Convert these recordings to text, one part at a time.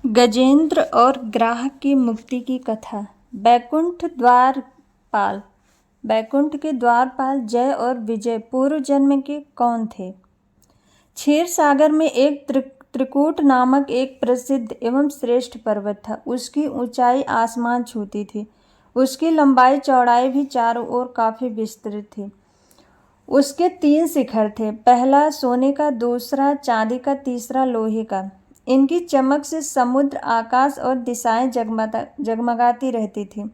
गजेंद्र और ग्राहक की मुक्ति की कथा। बैकुंठ के द्वारपाल जय और विजय पूर्व जन्म के कौन थे? क्षीर सागर में एक त्रिकूट नामक एक प्रसिद्ध एवं श्रेष्ठ पर्वत था। उसकी ऊंचाई आसमान छूती थी। उसकी लंबाई चौड़ाई भी चारों ओर काफी विस्तृत थी। उसके 3 शिखर थे, पहला सोने का, दूसरा चांदी का, तीसरा लोहे का। इनकी चमक से समुद्र, आकाश और दिशाएं जगमगाती रहती थीं।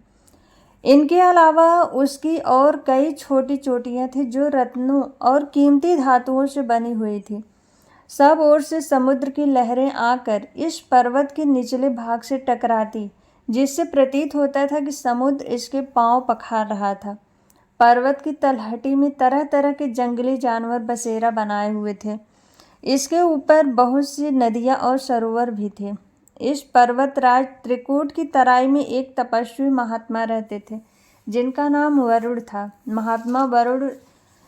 इनके अलावा उसकी और कई छोटी चोटियां थीं जो रत्नों और कीमती धातुओं से बनी हुई थीं। सब ओर से समुद्र की लहरें आकर इस पर्वत के निचले भाग से टकराती, जिससे प्रतीत होता था कि समुद्र इसके पांव पखार रहा था। पर्वत की तलहटी में तरह तरह के जंगली जानवर बसेरा बनाए हुए थे। इसके ऊपर बहुत सी नदियां और सरोवर भी थे। इस पर्वतराज त्रिकूट की तराई में एक तपस्वी महात्मा रहते थे, जिनका नाम वरुण था। महात्मा वरुण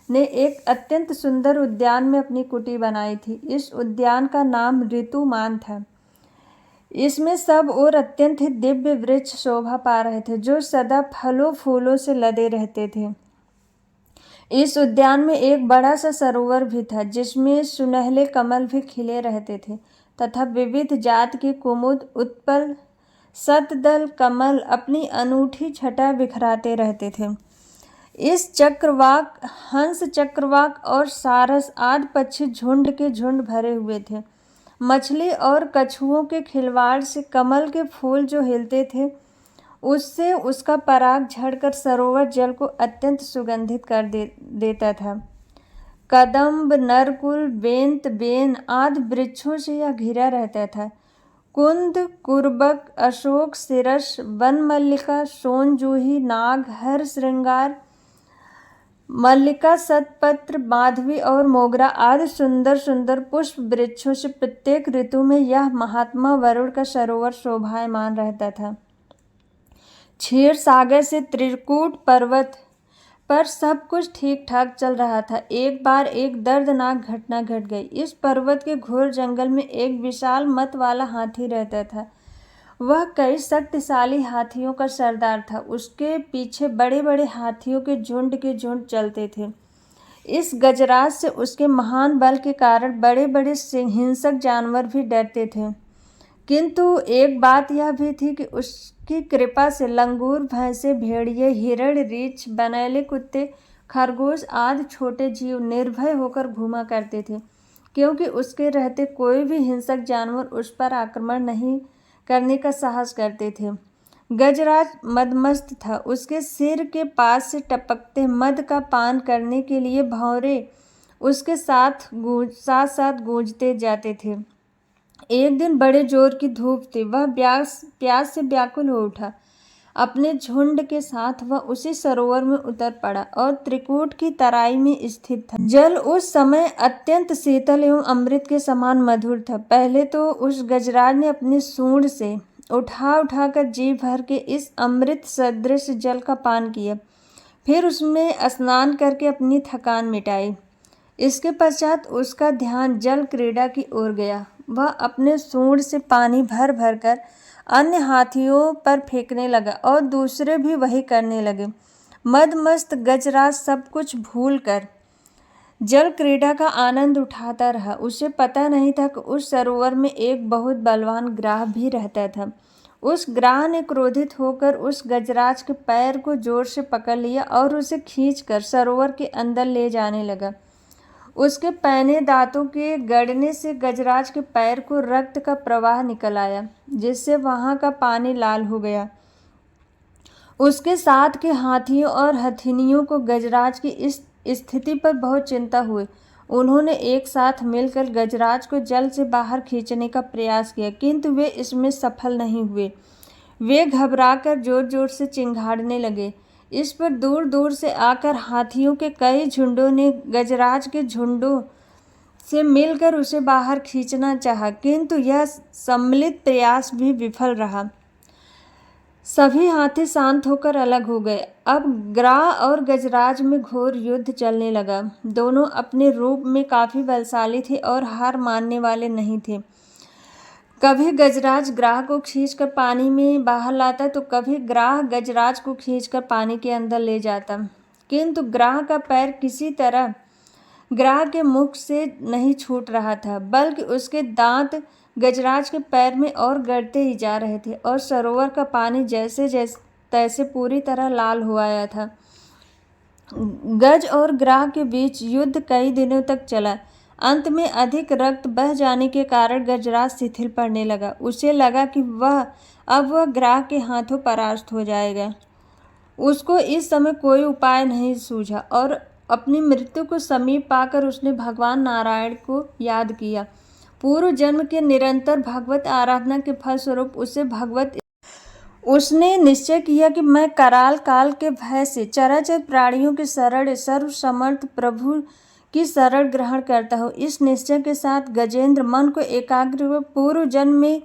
ने एक अत्यंत सुंदर उद्यान में अपनी कुटी बनाई थी। इस उद्यान का नाम ऋतुमान था। इसमें सब और अत्यंत ही दिव्य वृक्ष शोभा पा रहे थे, जो सदा फलों फूलों से लदे रहते थे। इस उद्यान में एक बड़ा सा सरोवर भी था, जिसमें सुनहले कमल भी खिले रहते थे तथा विविध जात के कुमुद, उत्पल, शतदल कमल अपनी अनूठी छटा बिखराते रहते थे। इस चक्रवाक, हंस, चक्रवाक और सारस आदि पक्षी झुंड के झुंड भरे हुए थे। मछली और कछुओं के खिलवाड़ से कमल के फूल जो हिलते थे, उससे उसका पराग झड़कर सरोवर जल को अत्यंत सुगंधित कर देता था। कदम्ब, नरकुल, बेंत, बेन आदि वृक्षों से यह घिरा रहता था। कुंद, कुरबक, अशोक, सिरस, वन मल्लिका, सोन जूही, नाग, हर श्रृंगार, मल्लिका, सतपत्र, माधवी और मोगरा आदि सुंदर सुंदर पुष्प वृक्षों से प्रत्येक ऋतु में यह महात्मा वरुण का सरोवर शोभायमान रहता था। क्षीर सागर से त्रिकूट पर्वत पर सब कुछ ठीक ठाक चल रहा था। एक बार एक दर्दनाक घटना घट गई। इस पर्वत के घोर जंगल में एक विशाल मत वाला हाथी रहता था। वह कई शक्तिशाली हाथियों का सरदार था। उसके पीछे बड़े बड़े हाथियों के झुंड चलते थे। इस गजराज से, उसके महान बल के कारण, बड़े बड़े हिंसक जानवर भी डरते थे। किंतु एक बात यह भी थी कि उसकी कृपा से लंगूर, भैंसे, भेड़िए, हिरण, रीछ, बनैले कुत्ते, खरगोश आदि छोटे जीव निर्भय होकर घूमा करते थे, क्योंकि उसके रहते कोई भी हिंसक जानवर उस पर आक्रमण नहीं करने का साहस करते थे। गजराज मदमस्त था। उसके सिर के पास से टपकते मद का पान करने के लिए भंवरे उसके साथ साथ गूंजते जाते थे। एक दिन बड़े जोर की धूप थी। वह प्यास से व्याकुल हो उठा। अपने झुंड के साथ वह उसी सरोवर में उतर पड़ा और त्रिकूट की तराई में स्थित था। जल उस समय अत्यंत शीतल एवं अमृत के समान मधुर था। पहले तो उस गजराज ने अपनी सूंड से उठाकर जी भर के इस अमृत सदृश जल का पान किया। फिर उसमें स्नान करके अपनी थकान मिटाई। इसके पश्चात उसका ध्यान जल क्रीड़ा की ओर गया। वह अपने सूंड से पानी भर भर कर अन्य हाथियों पर फेंकने लगा और दूसरे भी वही करने लगे। मदमस्त गजराज सब कुछ भूलकर जल क्रीड़ा का आनंद उठाता रहा। उसे पता नहीं था कि उस सरोवर में एक बहुत बलवान ग्राह भी रहता था। उस ग्राह ने क्रोधित होकर उस गजराज के पैर को जोर से पकड़ लिया और उसे खींचकर सरोवर के अंदर ले जाने लगा। उसके पैने दांतों के गड़ने से गजराज के पैर को रक्त का प्रवाह निकल आया, जिससे वहां का पानी लाल हो गया। उसके साथ के हाथियों और हथिनियों को गजराज की इस स्थिति पर बहुत चिंता हुई। उन्होंने एक साथ मिलकर गजराज को जल से बाहर खींचने का प्रयास किया, किंतु वे इसमें सफल नहीं हुए। वे घबराकर जोर जोर से चिंघाड़ने लगे। इस पर दूर दूर से आकर हाथियों के कई झुंडों ने गजराज के झुंडों से मिलकर उसे बाहर खींचना चाहा, किंतु यह सम्मिलित प्रयास भी विफल रहा। सभी हाथी शांत होकर अलग हो गए। अब ग्राह और गजराज में घोर युद्ध चलने लगा। दोनों अपने रूप में काफी बलशाली थे और हार मानने वाले नहीं थे। कभी गजराज ग्राह को खींचकर पानी में बाहर लाता तो कभी ग्राह गजराज को खींचकर पानी के अंदर ले जाता, किंतु ग्राह का पैर किसी तरह ग्राह के मुख से नहीं छूट रहा था, बल्कि उसके दांत गजराज के पैर में और गड़ते ही जा रहे थे और सरोवर का पानी जैसे तैसे पूरी तरह लाल हो आया था। गज और ग्राह के बीच युद्ध कई दिनों तक चला। अंत में अधिक रक्त बह जाने के कारण गजराज शिथिल पड़ने लगा। उसे लगा कि अब वह ग्राह के हाथों परास्त हो जाएगा। उसको इस समय कोई उपाय नहीं सूझा और अपनी मृत्यु को समीप पाकर उसने भगवान नारायण को याद किया। पूर्व जन्म के निरंतर भगवत आराधना के फलस्वरूप उसने निश्चय किया कि मैं कराल काल के भय से चराचर प्राणियों के शरण सर्वसमर्थ प्रभु की शरण ग्रहण करता हूँ। इस निश्चय के साथ गजेंद्र मन को एकाग्र हुए पूर्व जन्म में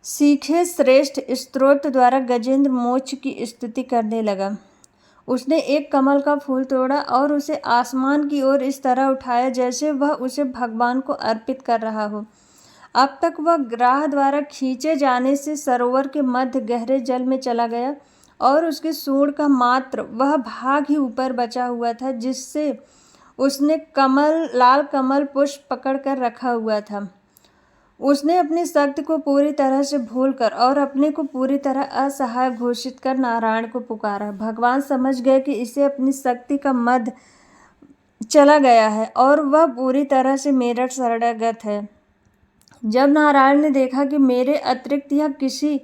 सीखे श्रेष्ठ स्तोत्र द्वारा गजेंद्र मोक्ष की स्तुति करने लगा। उसने एक कमल का फूल तोड़ा और उसे आसमान की ओर इस तरह उठाया जैसे वह उसे भगवान को अर्पित कर रहा हो। अब तक वह ग्राह द्वारा खींचे जाने से सरोवर के मध्य गहरे जल में चला गया और उसके सूंड का मात्र वह भाग ही ऊपर बचा हुआ था जिससे उसने लाल कमल पुष्प पकड़कर रखा हुआ था। उसने अपनी शक्ति को पूरी तरह से भूलकर और अपने को पूरी तरह असहाय घोषित कर नारायण को पुकारा। भगवान समझ गए कि इसे अपनी शक्ति का मद चला गया है और वह पूरी तरह से मेरठ शरणागत है। जब नारायण ने देखा कि मेरे अतिरिक्त यह किसी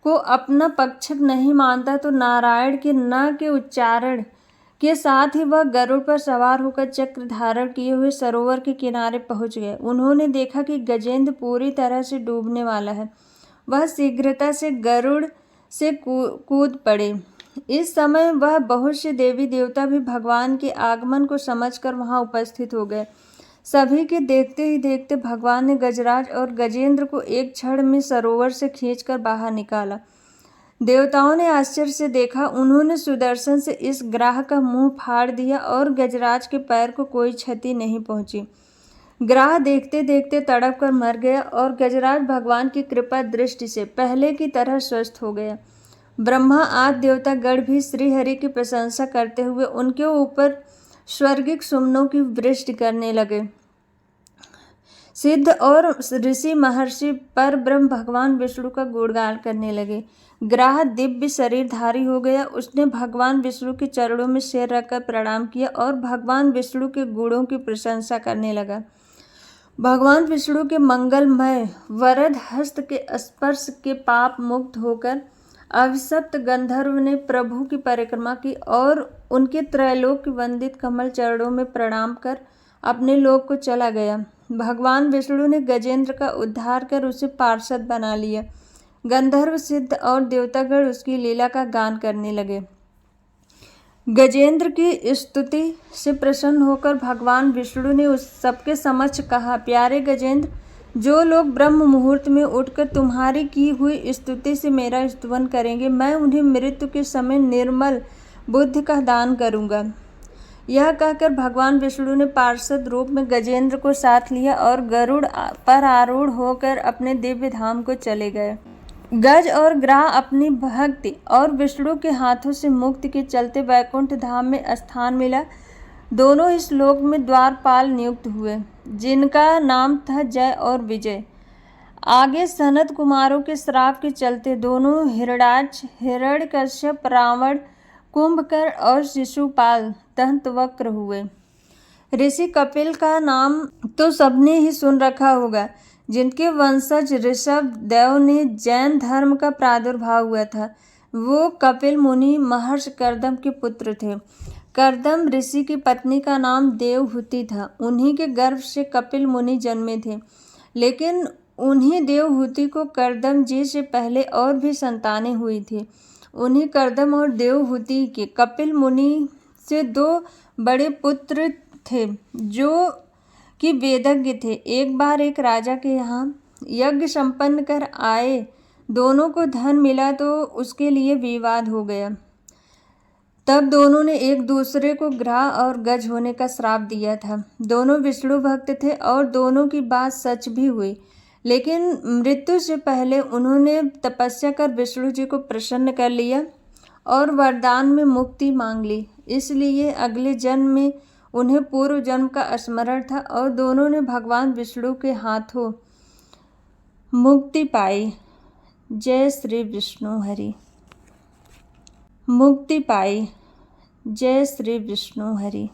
को अपना पक्ष नहीं मानता तो नारायण के न के उच्चारण के साथ ही वह गरुड़ पर सवार होकर चक्र धारण किए हुए सरोवर के किनारे पहुंच गए। उन्होंने देखा कि गजेंद्र पूरी तरह से डूबने वाला है। वह शीघ्रता से गरुड़ से कूद पड़े। इस समय वह बहुत से देवी देवता भी भगवान के आगमन को समझकर वहां उपस्थित हो गए। सभी के देखते ही देखते भगवान ने गजराज और गजेंद्र को एक क्षण में सरोवर से खींचकर बाहर निकाला। देवताओं ने आश्चर्य से देखा। उन्होंने सुदर्शन से इस ग्राह का मुंह फाड़ दिया और गजराज के पैर को कोई क्षति नहीं पहुंची। ग्राह देखते देखते तड़प कर मर गया और गजराज भगवान की कृपा दृष्टि से पहले की तरह स्वस्थ हो गया। ब्रह्मा आदि देवता गण भी श्रीहरि की प्रशंसा करते हुए उनके ऊपर स्वर्गिक सुमनों की वृष्टि करने लगे। सिद्ध और ऋषि महर्षि पर ब्रह्म भगवान विष्णु का गुणगान करने लगे। ग्राह दिव्य शरीरधारी हो गया। उसने भगवान विष्णु के चरणों में सिर रखकर प्रणाम किया और भगवान विष्णु के गुणों की प्रशंसा करने लगा। भगवान विष्णु के मंगलमय वरद हस्त के स्पर्श के पाप मुक्त होकर अभिशप्त गंधर्व ने प्रभु की परिक्रमा की और उनके त्रैलोक्य वंदित कमल चरणों में प्रणाम कर अपने लोक को चला गया। भगवान विष्णु ने गजेंद्र का उद्धार कर उसे पार्षद बना लिया। गंधर्व सिद्ध और देवतागण उसकी लीला का गान करने लगे। गजेंद्र की स्तुति से प्रसन्न होकर भगवान विष्णु ने उस सबके समक्ष कहा, प्यारे गजेंद्र, जो लोग ब्रह्म मुहूर्त में उठकर तुम्हारी की हुई स्तुति से मेरा स्तुवन करेंगे, मैं उन्हें मृत्यु के समय निर्मल बुद्धि का दान करूंगा। यह कहकर भगवान विष्णु ने पार्षद रूप में गजेंद्र को साथ लिया और गरुड़ पर आरूढ़ होकर अपने दिव्य धाम को चले गए। गज और ग्राह अपनी भक्ति और विष्णु के हाथों से मुक्ति के चलते वैकुंठ धाम में स्थान मिला। दोनों इस लोक में द्वारपाल नियुक्त हुए, जिनका नाम था जय और विजय। आगे सनत कुमारों के श्राप के चलते दोनों हिरणाक्ष, हिरण्यकश्यप, रावण, कुंभकर्ण और शिशुपाल दंतवक्र हुए। ऋषि कपिल का नाम तो सबने ही सुन रखा होगा, जिनके वंशज ऋषभ देव ने जैन धर्म का प्रादुर्भाव हुआ था। वो कपिल मुनि महर्षि कर्दम के पुत्र थे। कर्दम ऋषि की पत्नी का नाम देवहूति था। उन्हीं के गर्भ से कपिल मुनि जन्मे थे, लेकिन उन्हीं देवहूति को कर्दम जी से पहले और भी संतानें हुई थी। उन्हीं कर्दम और देवहूति के कपिल मुनि से दो बड़े पुत्र थे जो कि वेदज्ञ थे। एक बार एक राजा के यहाँ यज्ञ संपन्न कर आए दोनों को धन मिला तो उसके लिए विवाद हो गया। तब दोनों ने एक दूसरे को ग्राह और गज होने का श्राप दिया था। दोनों विष्णु भक्त थे और दोनों की बात सच भी हुई। लेकिन मृत्यु से पहले उन्होंने तपस्या कर विष्णु जी को प्रसन्न कर लिया और वरदान में मुक्ति मांग ली। इसलिए अगले जन्म में उन्हें पूर्व जन्म का स्मरण था और दोनों ने भगवान विष्णु के हाथों मुक्ति पाई। जय श्री विष्णु हरि। मुक्ति पाई। जय श्री विष्णु हरि।